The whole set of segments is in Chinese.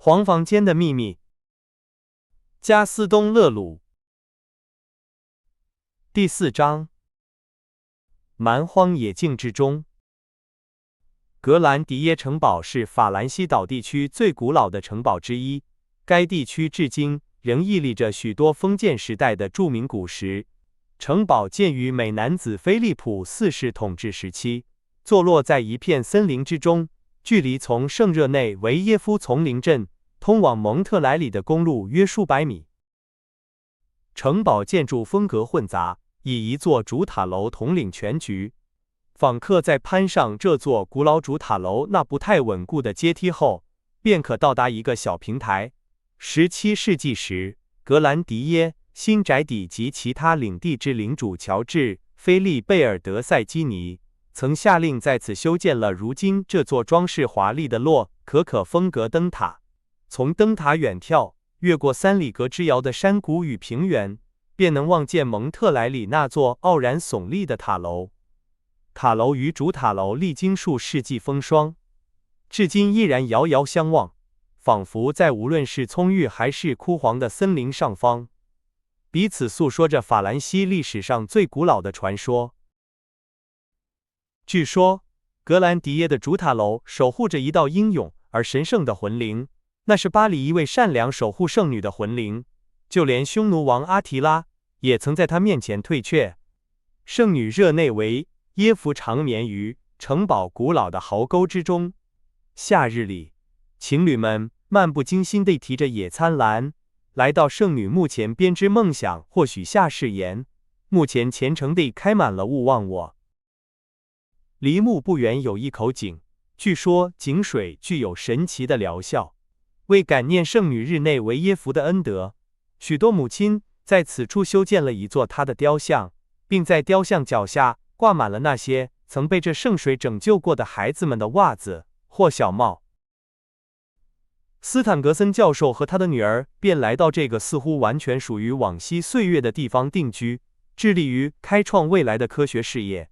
黄房间的秘密。加斯东勒鲁。第4章。蛮荒野境之中。格兰迪耶城堡是法兰西岛地区最古老的城堡之一，该地区至今仍屹立着许多封建时代的著名古石。城堡建于美男子菲利普4世统治时期，坐落在一片森林之中，距离从圣热内维耶夫丛林镇通往蒙特莱里的公路约数百米。城堡建筑风格混杂，以一座主塔楼统领全局。访客在攀上这座古老主塔楼那不太稳固的阶梯后，便可到达一个小平台。17世纪时，格兰迪耶、新宅邸及其他领地之领主乔治·菲利贝尔德塞基尼曾下令在此修建了如今这座装饰华丽的洛可可风格灯塔。从灯塔远眺，越过3里格之遥的山谷与平原，便能望见蒙特莱里那座傲然耸立的塔楼。塔楼与主塔楼历经数世纪风霜，至今依然遥遥相望，仿佛在无论是葱郁还是枯黄的森林上方，彼此诉说着法兰西历史上最古老的传说。据说，格兰迪耶的主塔楼守护着一道英勇而神圣的魂灵，那是巴黎一位善良守护圣女的魂灵，就连匈奴王阿提拉也曾在她面前退却。圣女热内维耶夫长眠于城堡古老的壕沟之中。夏日里，情侣们漫不经心地提着野餐篮，来到圣女墓前编织梦想或许下誓言。墓前虔诚地开满了勿忘我。离墓不远有一口井，据说井水具有神奇的疗效。为感念圣女日内维耶夫的恩德，许多母亲在此处修建了一座她的雕像，并在雕像脚下挂满了那些曾被这圣水拯救过的孩子们的袜子或小帽。斯坦格森教授和他的女儿便来到这个似乎完全属于往昔岁月的地方定居，致力于开创未来的科学事业。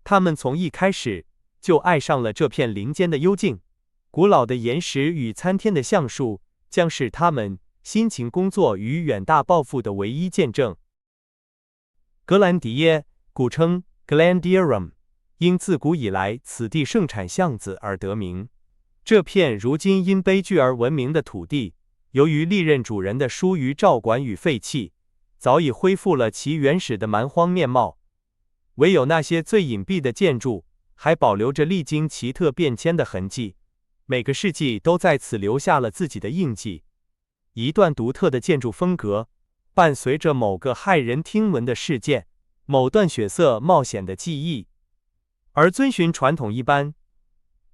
他们从一开始就爱上了这片林间的幽静，古老的岩石与参天的橡树将是他们辛勤工作与远大抱负的唯一见证。格兰迪耶，古称 Glandierum， 因自古以来此地盛产橡子而得名。这片如今因悲剧而闻名的土地，由于历任主人的疏于照管与废弃，早已恢复了其原始的蛮荒面貌。唯有那些最隐蔽的建筑还保留着历经奇特变迁的痕迹，每个世纪都在此留下了自己的印记。一段独特的建筑风格，伴随着某个骇人听闻的事件，某段血色冒险的记忆。而遵循传统一般，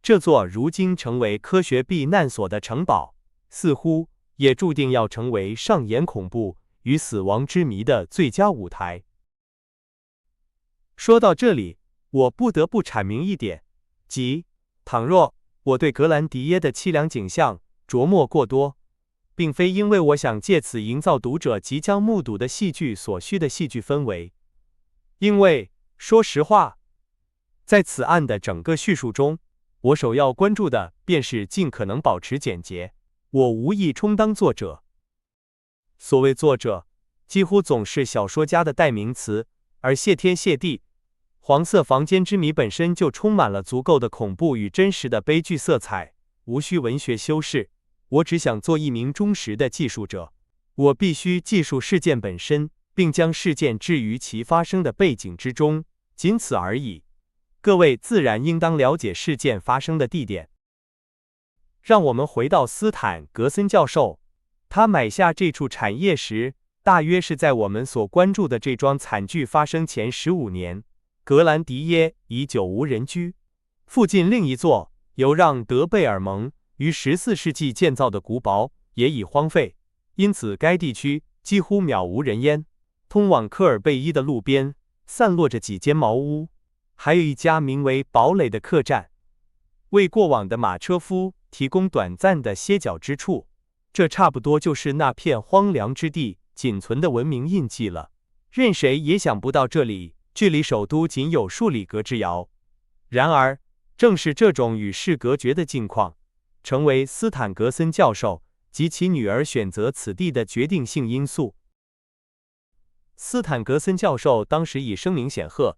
这座如今成为科学避难所的城堡，似乎也注定要成为上演恐怖与死亡之谜的最佳舞台。说到这里，我不得不阐明一点，即倘若我对格兰迪耶的凄凉景象琢磨过多，并非因为我想借此营造读者即将目睹的戏剧所需的戏剧氛围，因为说实话，在此案的整个叙述中，我首要关注的便是尽可能保持简洁。我无意充当作者。所谓作者，几乎总是小说家的代名词，而谢天谢地，黄色房间之谜本身就充满了足够的恐怖与真实的悲剧色彩，无需文学修饰。我只想做一名忠实的记述者，我必须记述事件本身，并将事件置于其发生的背景之中，仅此而已。各位自然应当了解事件发生的地点。让我们回到斯坦格森教授，他买下这处产业时，大约是在我们所关注的这桩惨剧发生前15年。格兰迪耶已久无人居，附近另一座由让·德贝尔蒙于14世纪建造的古堡也已荒废，因此该地区几乎渺无人烟。通往科尔贝伊的路边散落着几间茅屋，还有一家名为堡垒的客栈，为过往的马车夫提供短暂的歇脚之处。这差不多就是那片荒凉之地仅存的文明印记了。任谁也想不到这里距离首都仅有数里格之遥。然而，正是这种与世隔绝的境况，成为斯坦格森教授及其女儿选择此地的决定性因素。斯坦格森教授当时已声名显赫，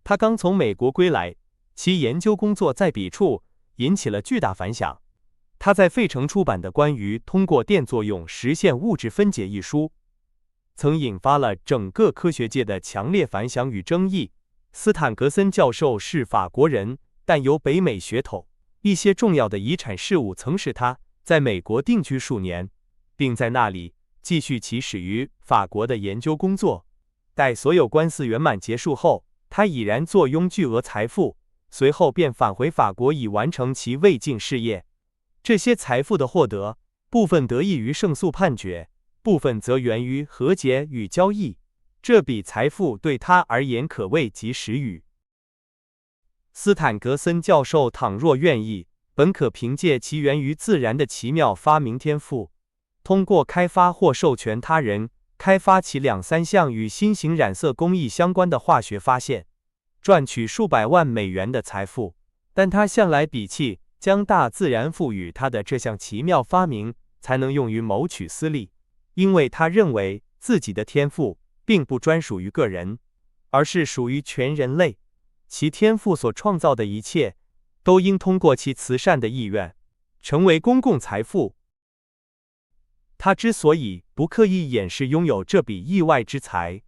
他刚从美国归来，其研究工作在彼处引起了巨大反响。他在费城出版的关于通过电作用实现物质分解一书，曾引发了整个科学界的强烈反响与争议。斯坦格森教授是法国人，但有北美血统，一些重要的遗产事务曾使他在美国定居数年，并在那里继续其始于法国的研究工作。待所有官司圆满结束后，他已然坐拥巨额财富，随后便返回法国以完成其未竟事业。这些财富的获得，部分得益于胜诉判决，部分则源于和解与交易。这笔财富对他而言可谓及时雨。斯坦格森教授倘若愿意，本可凭借其源于自然的奇妙发明天赋，通过开发或授权他人开发其2、3项与新型染色工艺相关的化学发现，赚取数百万美元的财富。但他向来鄙弃将大自然赋予他的这项奇妙发明才能用于谋取私利，因为他认为自己的天赋并不专属于个人，而是属于全人类。其天赋所创造的一切，都应通过其慈善的意愿，成为公共财富。他之所以不刻意掩饰拥有这笔意外之财，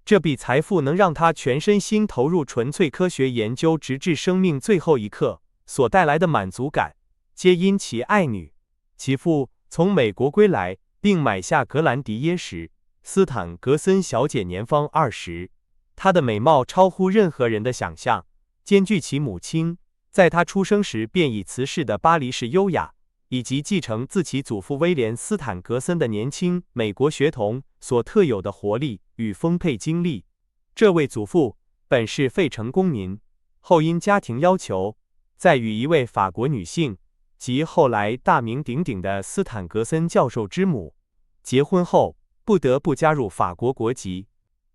这笔财富能让他全身心投入纯粹科学研究，直至生命最后一刻所带来的满足感，皆因其爱女。其父从美国归来，并买下格兰迪耶时，斯坦格森小姐年方20，她的美貌超乎任何人的想象。兼具其母亲在她出生时便已辞世的巴黎式优雅，以及继承自其祖父威廉·斯坦格森的年轻美国血统所特有的活力与丰沛精力。这位祖父本是费城公民，后因家庭要求，在与一位法国女性及后来大名鼎鼎的斯坦格森教授之母结婚后，不得不加入法国国籍，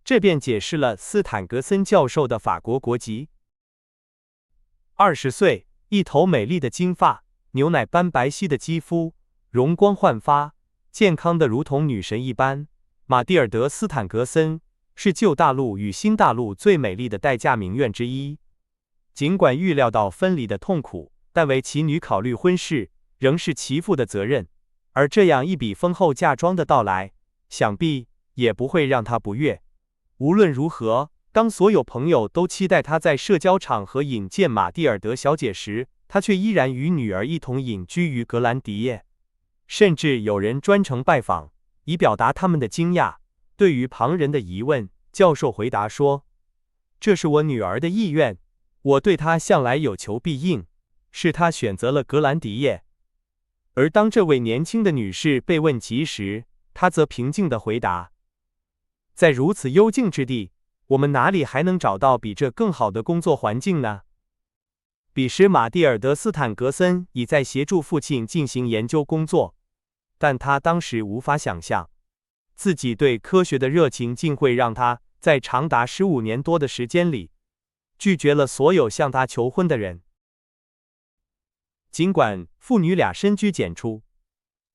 这便解释了斯坦格森教授的法国国籍。20岁，一头美丽的金发，牛奶般白皙的肌肤，容光焕发，健康的如同女神一般。玛蒂尔德·斯坦格森是旧大陆与新大陆最美丽的待嫁名媛之一。尽管预料到分离的痛苦，但为其女考虑婚事仍是其父的责任，而这样一笔丰厚嫁妆的到来，想必也不会让他不悦。无论如何，当所有朋友都期待他在社交场合引荐玛蒂尔德小姐时，他却依然与女儿一同隐居于格兰迪耶，甚至有人专程拜访，以表达他们的惊讶。对于旁人的疑问，教授回答说：“这是我女儿的意愿，我对她向来有求必应，是她选择了格兰迪耶。”而当这位年轻的女士被问及时，她则平静地回答：“在如此幽静之地，我们哪里还能找到比这更好的工作环境呢？”彼时，玛蒂尔德·斯坦格森已在协助父亲进行研究工作，但他当时无法想象，自己对科学的热情竟会让他在长达15年多的时间里，拒绝了所有向他求婚的人。尽管父女俩深居简出，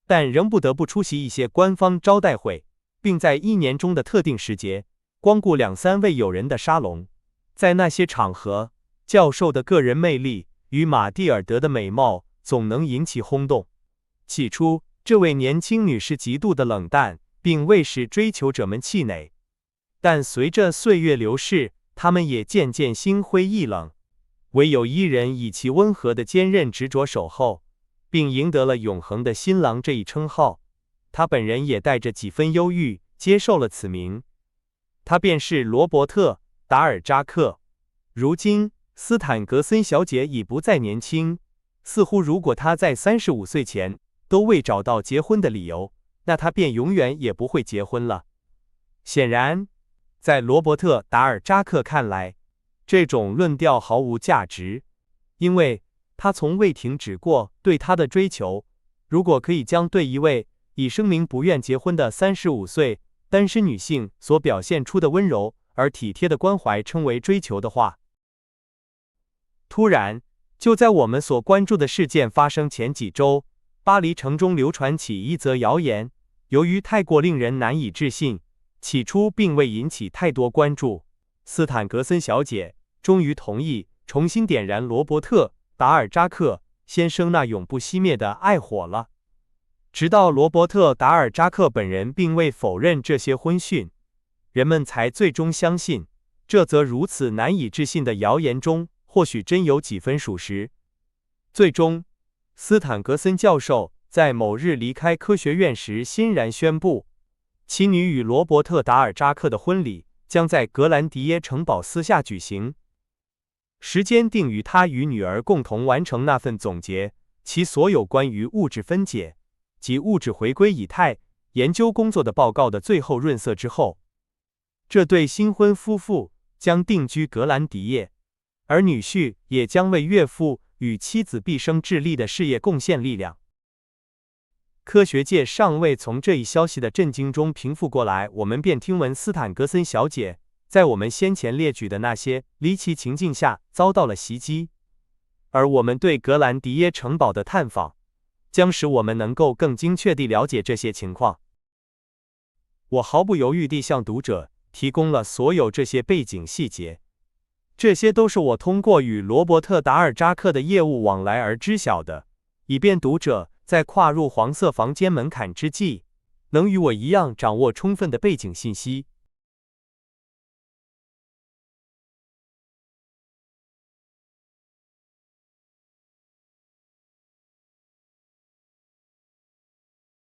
但仍不得不出席一些官方招待会，并在1年中的特定时节，光顾2、3位友人的沙龙。在那些场合，教授的个人魅力与玛蒂尔德的美貌总能引起轰动。起初，这位年轻女士极度的冷淡，并未使追求者们气馁，但随着岁月流逝，他们也渐渐心灰意冷。唯有一人以其温和的坚韧执着守候，并赢得了永恒的新郎这一称号。他本人也带着几分忧郁接受了此名，他便是罗伯特·达尔扎克。如今，斯坦格森小姐已不再年轻，似乎如果她在35岁前都未找到结婚的理由，那她便永远也不会结婚了。显然，在罗伯特·达尔扎克看来，这种论调毫无价值，因为他从未停止过对她的追求。如果可以将对一位已声明不愿结婚的35岁单身女性所表现出的温柔而体贴的关怀称为追求的话，突然，就在我们所关注的事件发生前几周，巴黎城中流传起一则谣言，由于太过令人难以置信，起初并未引起太多关注。斯坦格森小姐终于同意重新点燃罗伯特·达尔扎克先生那永不熄灭的爱火了。直到罗伯特·达尔扎克本人并未否认这些婚讯，人们才最终相信，这则如此难以置信的谣言中或许真有几分属实。最终，斯坦格森教授在某日离开科学院时欣然宣布，其女与罗伯特·达尔扎克的婚礼将在格兰迪耶城堡私下举行，时间定于他与女儿共同完成那份总结其所有关于物质分解及物质回归以太研究工作的报告的最后润色之后。这对新婚夫妇将定居格兰迪耶，而女婿也将为岳父与妻子毕生致力的事业贡献力量。科学界尚未从这一消息的震惊中平复过来，我们便听闻斯坦格森小姐在我们先前列举的那些离奇情境下遭到了袭击，而我们对格兰迪耶城堡的探访将使我们能够更精确地了解这些情况。我毫不犹豫地向读者提供了所有这些背景细节，这些都是我通过与罗伯特·达尔扎克的业务往来而知晓的，以便读者在跨入黄色房间门槛之际，能与我一样掌握充分的背景信息。